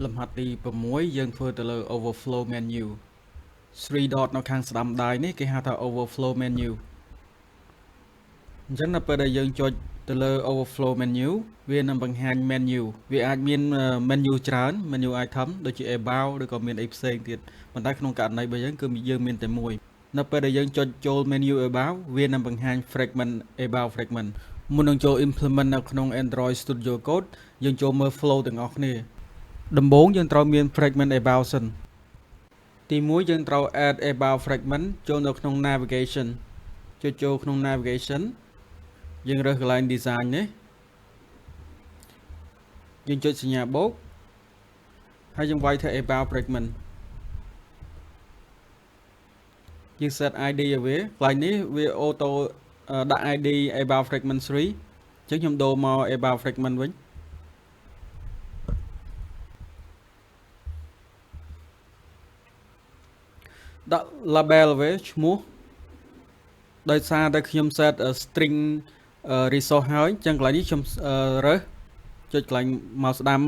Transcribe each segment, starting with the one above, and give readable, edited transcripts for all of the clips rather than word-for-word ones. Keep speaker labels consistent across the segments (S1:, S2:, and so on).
S1: លំហាត់ទី6យើងធ្វើទៅលើ overflow menu 3 dot នៅខាងស្ដាំដៃនេះគេហៅថា overflow menu អញ្ចឹងនៅពេលដែលយើងចុចទៅលើ overflow menu វានឹងបង្ហាញ menu វាអាចមាន menu ច្រើន menu item ដូចជា about ឬក៏មានអីផ្សេងទៀតប៉ុន្តែក្នុងករណីរបស់យើងគឺយើងមានតែមួយនៅពេលដែលយើងចុចចូល menu about វានឹងបង្ហាញ fragment about fragment មុននឹងចូល implement នៅក្នុង Android Studio Code យើងចូលមើល flow ទាំងអស់គ្នាដំបូងយើងត្រូវមាន fragment about សិនទី1យើងត្រូវ add about fragment ចូលនៅក្នុង navigation ចុចចូលក្នុង navigation យើងរើសកន្លែង design នេះយើងចុចសញ្ញាបូកហើយយើងវាយទៅ about fragment យើង set ID ឲ្យវាកន្លែងនេះវា auto ដាក់ ID about fragment 3អញ្ចឹងខ្ញុំដូរមក about fragment វិញដាក់ label វាឈ្មោះដោយសារតែខ្ញុំ set string resource ហើយអញ្ចឹងកន្លែងនេះខ្ញុំរើសចុចកន្លែងមកស្ដាំ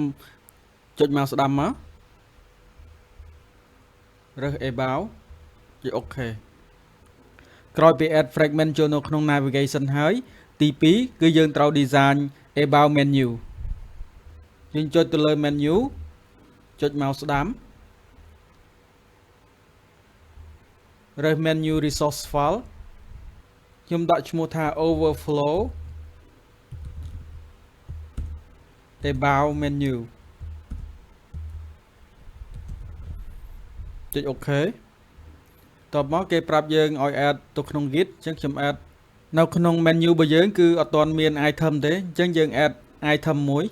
S1: ចុចមកស្ដាំមករើស about ចុច OK ក្រោយពី add fragment ចូលនៅក្នុង navigation ហើយទី2គឺយើងត្រូវ design about menu យើងចុចទៅលើ menu ចុចមកស្ដាំរើស menu resource file ខ្ញុំដាក់ឈ្មោះថា overflow about menu ចុច OK តបមកគេប្រាប់យើងឲ្យ add ទៅក្នុង git អញ្ចឹងខ្ញុំ add នៅក្នុង menu របស់យើងគឺអត់ទាន់មាន item ទេអញ្ចឹងយើង add item មួយ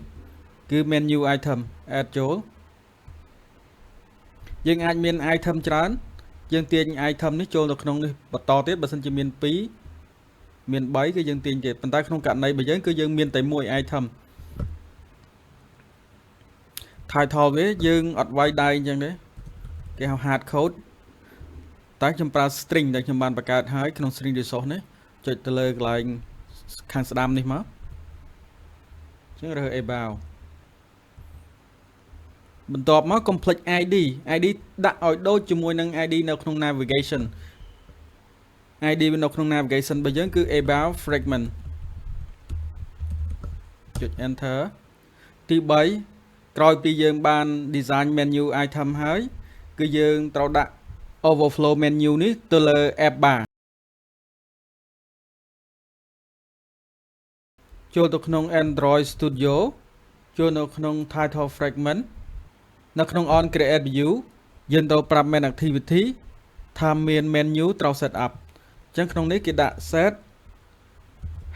S1: គឺ menu item add ចូលយើងអាចមាន item ច្រើនយើងទាញ item នេះចូលនៅក្នុងនេះបន្តទៀតបើសិនជាមាន2មាន3គឺយើងទាញទៀតប៉ុន្តែក្នុងករណីរបស់យើងគឺយើងមានតែមួយ item title វាយើងអត់វាយដៃអញ្ចឹងទេគេហៅ hard code តែខ្ញុំប្រើ string ដែលខ្ញុំបានបង្កើតហើយក្នុង string resource នេះចុចទៅលើកន្លែងខាងស្ដាំនេះមកអញ្ចឹងរើស about បន្ទាប់មកកុំភ្លេច ID ដាក់ឲ្យដូចជាមួយនឹង ID នៅក្នុង navigation ID នៅក្នុង navigation របស់យើងគឺ about fragment ចុច enter ទី3ក្រោយពីយើងបាន design menu item ហើយគឺយើងត្រូវដាក់ overflow menu នេះទៅលើ app bar ចូលទៅក្នុង Android Studio ចូលនៅក្នុង title fragment នៅក្នុង on create view យើងត្រូវប្រាប់ main activity ថាមាន menu ត្រូវ set up អញ្ចឹងក្នុងនេះគេដាក់ set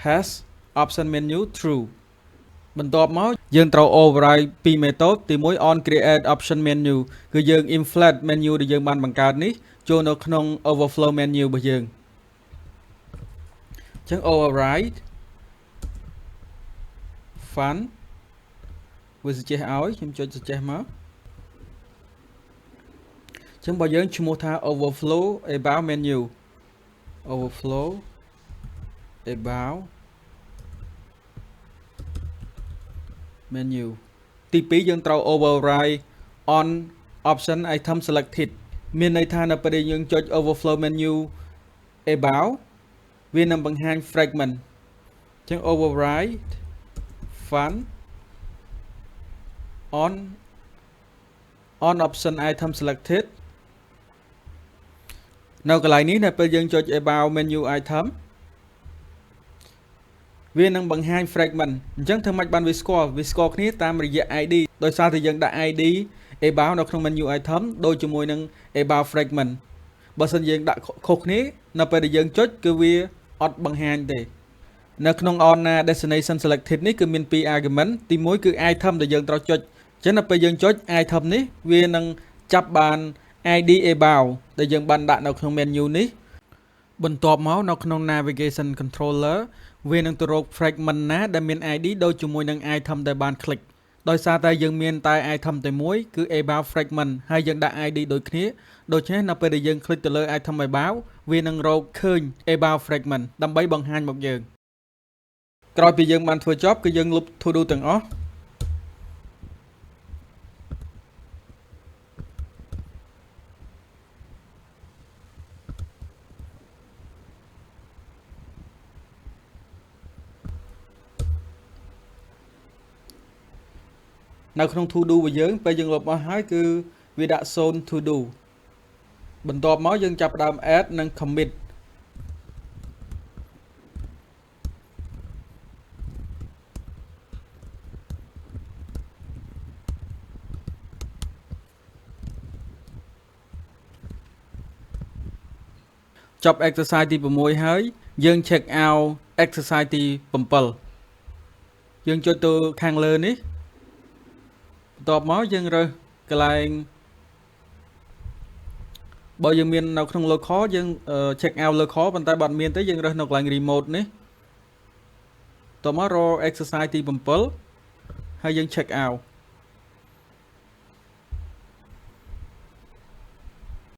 S1: has option menu true បន្ទាប់មកយើងត្រូវ override ពី method ទី1 on create option menu គឺយើង inflate menu ដែលយើងបានបង្កើតនេះចូលនៅក្នុង overflow menu របស់យើងអញ្ចឹង override fun វា suggest ឲ្យខ្ញុំចុច suggest មកអញ្ចឹងបើយើងឈ្មោះថា overflow about menu overflow about menu ទី2យើងត្រូវ override on option item selected មានន័យថានៅពេលដែលយើងចុច overflow menu about វានឹងបង្ហាញ fragment អញ្ចឹង override fun on option item selected នៅកន្លែងនេះនៅពេលយើងចុច about menu item វានឹងបង្ហាញ fragment អញ្ចឹងធ្វើម៉េចបានវាស្គាល់គ្នាតាមរយៈ ID ដោយសារតែយើងដាក់ ID about នៅក្នុង menu item ដូចជាមួយនឹង about fragment បើសិនយើងដាក់ខុសគ្នានៅពេលដែលយើងចុចគឺវាអត់បង្ហាញទេនៅក្នុង on destination selected នេះគឺមាន2 argument ទី1គឺ item ដែលយើងត្រូវចុចអញ្ចឹងនៅពេលយើងចុច item នេះវានឹងចាប់បាន ID about ដែលយើងបានដាក់នៅក្នុង menu នេះបន្ទាប់មកនៅក្នុង navigation controller វានឹងទៅរក fragment ណាដែលមាន ID ដូចជាមួយនឹង item ដែលបាន click ដោយសារតែយើងមានតែ item តែមួយគឺ about fragment ហើយយើងដាក់ ID ដូចគ្នាដូច្នេះនៅពេលដែលយើង click ទៅលើ item about វានឹងរកឃើញ about fragment ដើម្បីបង្ហាញមកយើងក្រោយពីយើងបានធ្វើចប់គឺយើងលុប to do ទាំងអស់ នៅក្នុង to do របស់យើងពេលយើងលុបអស់ហើយគឺវាដាក់ zone to do បន្ទាប់មកយើងចាប់ផ្ដើម add និង commit ចប់ exercise ទី6ហើយយើង check out exercise ទី7យើងចុចទៅខាងលើនេះបន្ទាប់មកយើងរើសកន្លែងបើយើងមាននៅក្នុង local យើង check out local ប៉ុន្តែបើអត់មានទេយើងរើសនៅកន្លែង remote នេះតោះមករក exercise ទី7ហើយយើង check out